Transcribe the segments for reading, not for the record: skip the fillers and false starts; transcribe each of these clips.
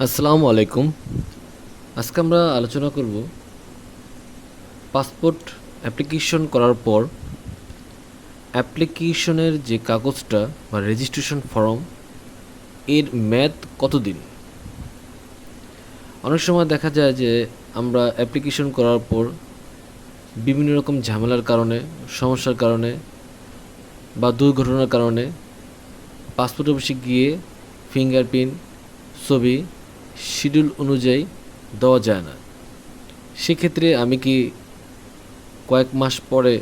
আসসালামু আলাইকুম। আজকে আমরা আলোচনা করব পাসপোর্ট অ্যাপ্লিকেশন করার পর অ্যাপ্লিকেশনের যে কাগজটা বা রেজিস্ট্রেশন ফর্ম এর মেয়াদ কতদিন। অনেক সময় দেখা যায় যে আমরা অ্যাপ্লিকেশন করার পর বিভিন্ন রকম ঝামেলার কারণে, সমস্যার কারণে বা দুর্ঘটনার কারণে পাসপোর্ট অফিসে গিয়ে ফিঙ্গারপ্রিন্ট, ছবি শিডিউল অনুযায়ী দেওয়া যায় না। সেক্ষেত্রে আমি কি কয়েক মাস পরে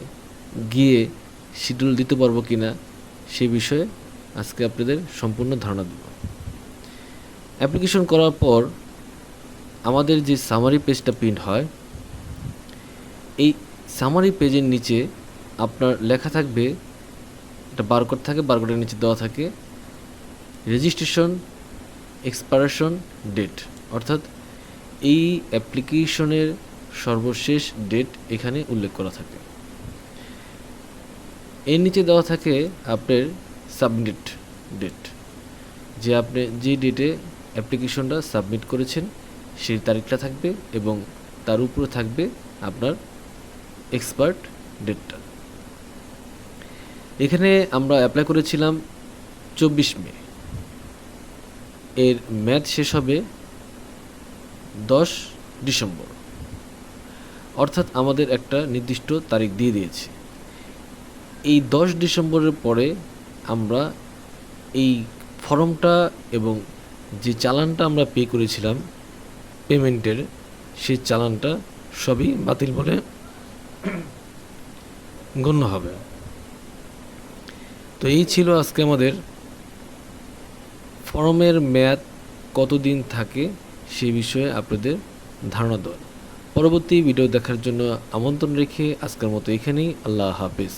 গিয়ে শিডিউল দিতে পারবো কি না, সে বিষয়ে আজকে আপনাদের সম্পূর্ণ ধারণা দেব। অ্যাপ্লিকেশন করার পর আমাদের যে সামারি পেজটা প্রিন্ট হয়, এই সামারি পেজের নিচে আপনার লেখা থাকবে, একটা বারকোড থাকে, বারকোডের নিচে দেওয়া থাকে রেজিস্ট্রেশন এক্সপায়ারেশন ডেট, অর্থাৎ এই অ্যাপ্লিকেশনের সর্বশেষ ডেট এখানে উল্লেখ করা থাকে। এর নিচে দেওয়া থাকে আপনার সাবমিট ডেট, যে আপনি যে ডেটে অ্যাপ্লিকেশনটা সাবমিট করেছেন সেই তারিখটা থাকবে এবং তার উপরে থাকবে আপনার এক্সপায়ার্ড ডেটটা। এখানে আমরা অ্যাপ্লাই করেছিলাম 24 মে, এর মেয়াদ শেষ হবে 10 ডিসেম্বর, অর্থাৎ আমাদের একটা নির্দিষ্ট তারিখ দিয়ে দিয়েছে। এই 10 ডিসেম্বরের পরে আমরা এই ফর্মটা এবং যে চালানটা আমরা পে করেছিলাম পেমেন্টের, সেই চালানটা সবই বাতিল বলে গণ্য হবে। তো এই ছিল আজকে আমাদের ফর্মের মেয়াদ কতদিন থাকে সেই বিষয়ে আপনাদের ধারণা দেওয়া। পরবর্তী ভিডিও দেখার জন্য আমন্ত্রণ রেখে আজকের মতো এখানেই। আল্লাহ হাফেজ।